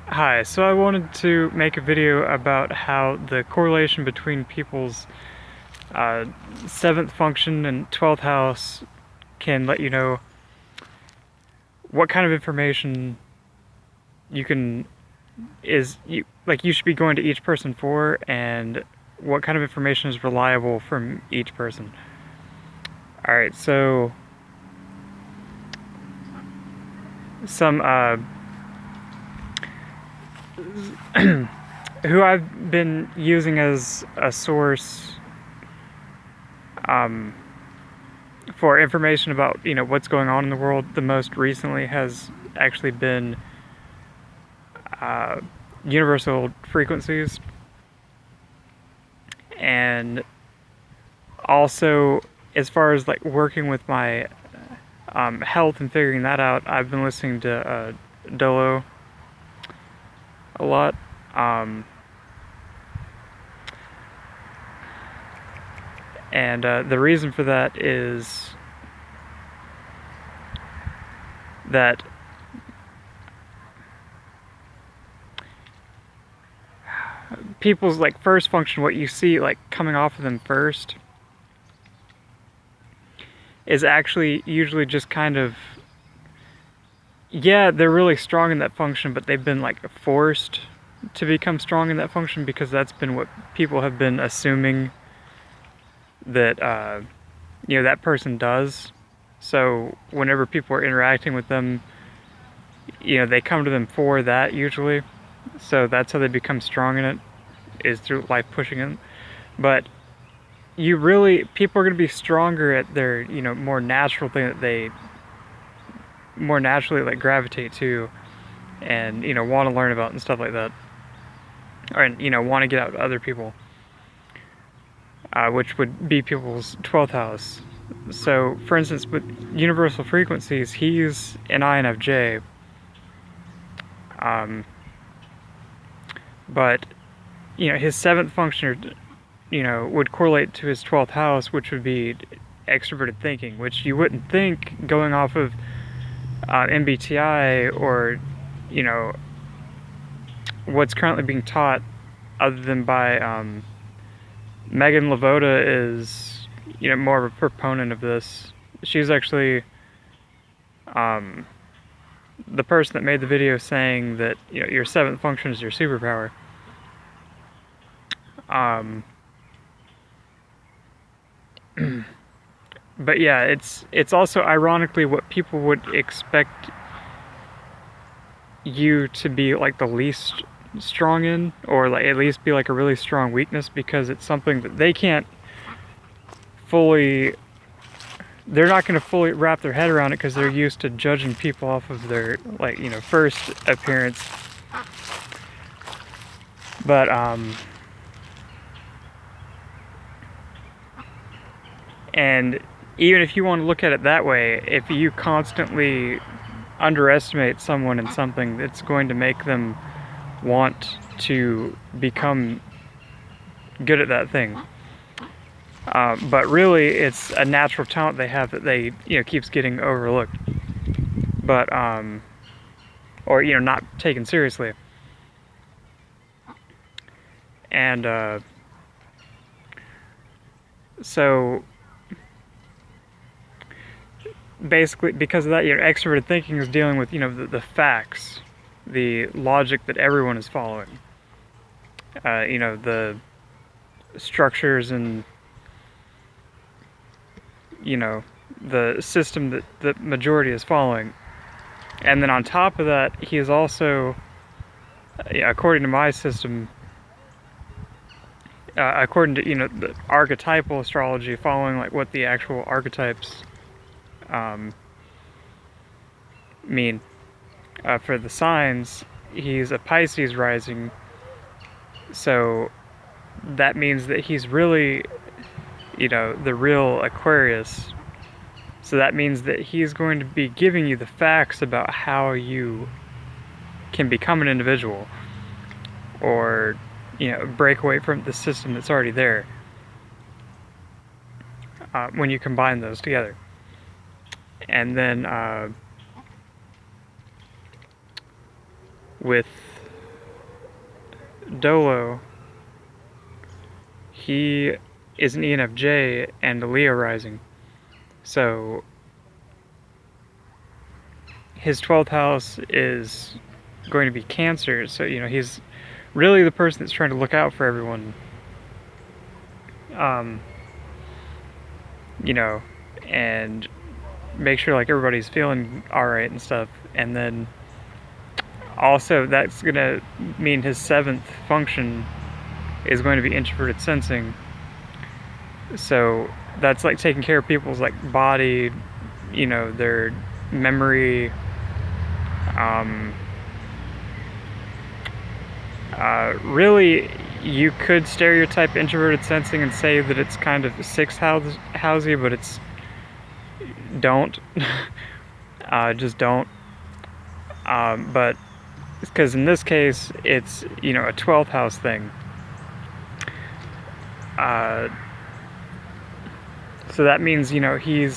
Hi, so I wanted to make a video about how the correlation between people's uh, 7th function and 12th house can let you know what kind of information you can you should be going to each person for, and what kind of information is reliable from each person. Alright, so some who I've been using as a source for information about what's going on in the world the most recently has actually been universal frequencies, and also as far as like working with my health and figuring that out, I've been listening to Dolo a lot. And the reason for that is that people's like first function, what you see like coming off of them first, is actually usually just kind of, yeah, they're really strong in that function, but they've been like forced to become strong in that function because that's been what people have been assuming that that person does. So whenever people are interacting with them, they come to them for that usually. So that's how they become strong in it, is through life pushing them. But people are going to be stronger at their more natural thing that they more naturally like gravitate to and want to learn about and stuff like that, or want to get out to other people, which would be people's 12th house. So for instance, with universal frequencies, he's an INFJ, but his 7th function would correlate to his 12th house, which would be extroverted thinking, which you wouldn't think going off of MBTI or what's currently being taught, other than by Megan Lavoda is more of a proponent of this. She's actually the person that made the video saying that your 7th function is your superpower. But yeah, it's also ironically what people would expect you to be like the least strong in, or like at least be like a really strong weakness, because it's something that they can't fully, they're not going to fully wrap their head around it because they're used to judging people off of their like first appearance. But and even if you want to look at it that way, if you constantly underestimate someone in something, it's going to make them want to become good at that thing. But really, it's a natural talent they have that they keeps getting overlooked, but or not taken seriously. And so basically, because of that, extroverted thinking is dealing with the facts, the logic that everyone is following, the structures and the system that the majority is following. And then on top of that, he is also, according to my system, according to the archetypal astrology, following like what the actual archetypes mean for the signs, he's a Pisces rising, so that means that he's really the real Aquarius. So that means that he's going to be giving you the facts about how you can become an individual, or break away from the system that's already there, when you combine those together. And then with Dolo, he is an ENFJ and a Leo rising. So his 12th house is going to be Cancer. So, you know, he's really the person that's trying to look out for everyone. You know, and make sure like everybody's feeling alright and stuff. And then also that's gonna mean his 7th function is going to be introverted sensing. So that's like taking care of people's like body, you know, their memory, really you could stereotype introverted sensing and say that it's kind of 6th housey, but it's don't. Just don't. But because in this case it's, you know, a 12th house thing. So that means, you know, he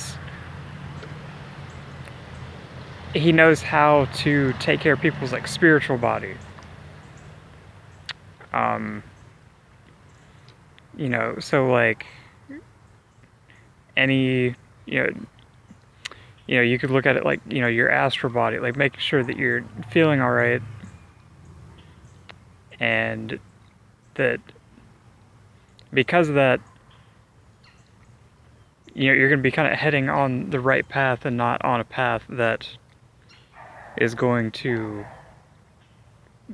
knows how to take care of people's like spiritual body. You know, so like any, you know, you could look at it like, you know, your astral body, like making sure that you're feeling all right, and that because of that, you know, you're going to be kind of heading on the right path and not on a path that is going to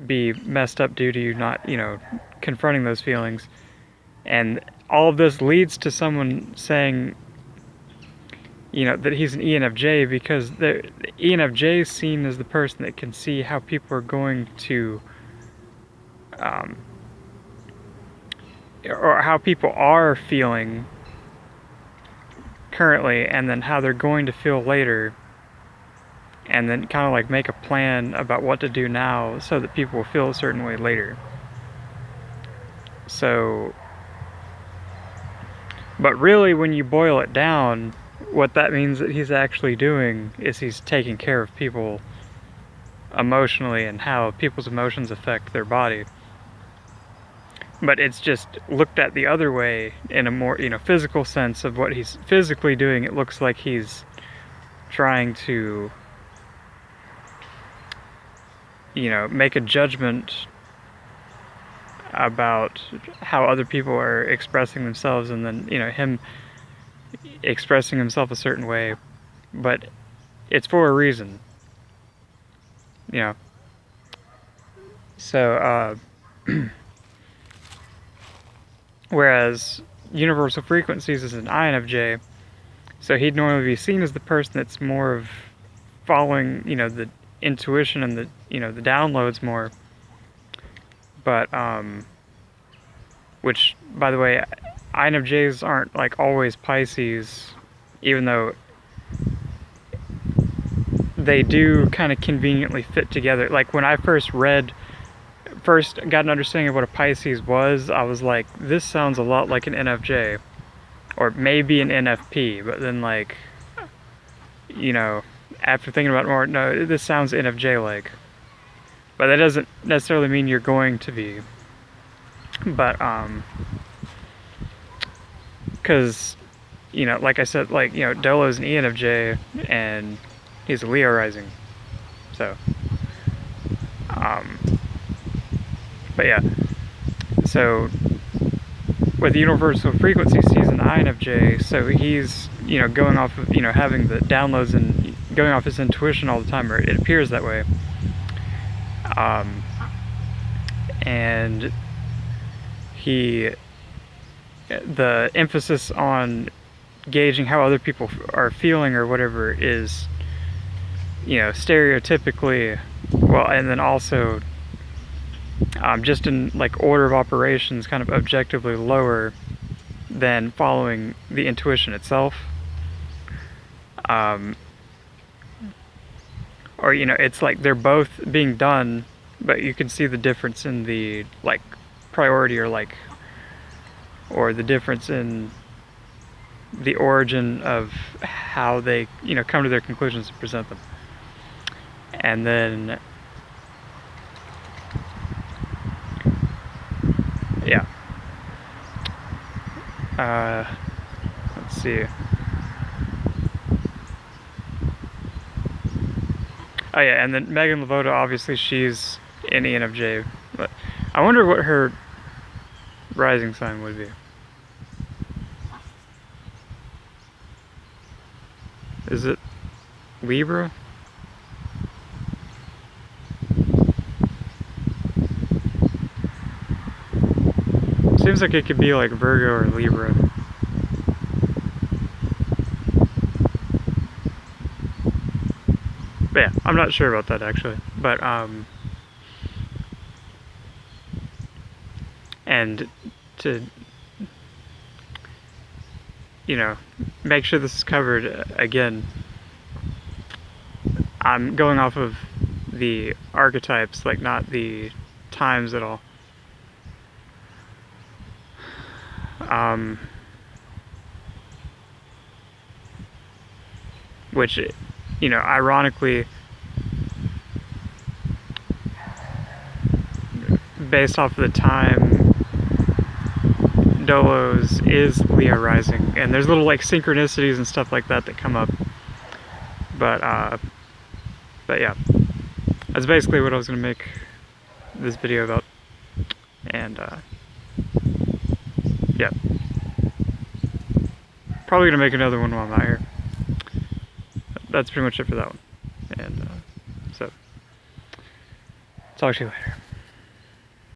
be messed up due to you not, you know, confronting those feelings. And all of this leads to someone saying, you know, that he's an ENFJ, because the ENFJ is seen as the person that can see how people are going to, or how people are feeling currently, and then how they're going to feel later, and then kind of like make a plan about what to do now so that people will feel a certain way later. So, but really when you boil it down, what that means that he's actually doing is he's taking care of people emotionally and how people's emotions affect their body. But it's just looked at the other way in a more, you know, physical sense of what he's physically doing. It looks like he's trying to, you know, make a judgment about how other people are expressing themselves, and then, you know, him expressing himself a certain way, but it's for a reason, you know. So, whereas universal frequencies is an INFJ, so he'd normally be seen as the person that's more of following, you know, the intuition and the, you know, the downloads more. But, which, by the way, INFJs aren't like always Pisces, even though they do kind of conveniently fit together. Like when I first got an understanding of what a Pisces was, I was like, this sounds a lot like an NFJ, or maybe an NFP, but then like, you know, after thinking about it more, no, this sounds NFJ-like. But that doesn't necessarily mean you're going to be. But, because, you know, like I said, like, you know, Dolo's an ENFJ, and he's a Leo rising. So, but yeah. So, with universal frequencies, he's an INFJ, so he's, you know, going off of, you know, having the downloads and going off his intuition all the time, or it appears that way. And the emphasis on gauging how other people are feeling or whatever is, you know, stereotypically, well, and then also just in like order of operations, kind of objectively lower than following the intuition itself. Or, you know, it's like they're both being done, but you can see the difference in the like priority, or like, or the difference in the origin of how they, you know, come to their conclusions and present them. And then yeah. Let's see. Oh yeah, and then Megan Lavoda, obviously she's in ENFJ, but I wonder what her rising sign would be. Is it Libra? Seems like it could be like Virgo or Libra. But yeah, I'm not sure about that actually. But and to, you know, make sure this is covered again, I'm going off of the archetypes, like not the times at all. Which, you know, ironically, based off of the time, Dolos is Leo rising, and there's little like synchronicities and stuff like that that come up. But yeah, that's basically what I was gonna make this video about, and yeah, probably gonna make another one while I'm out here. That's pretty much it for that one, and so talk to you later.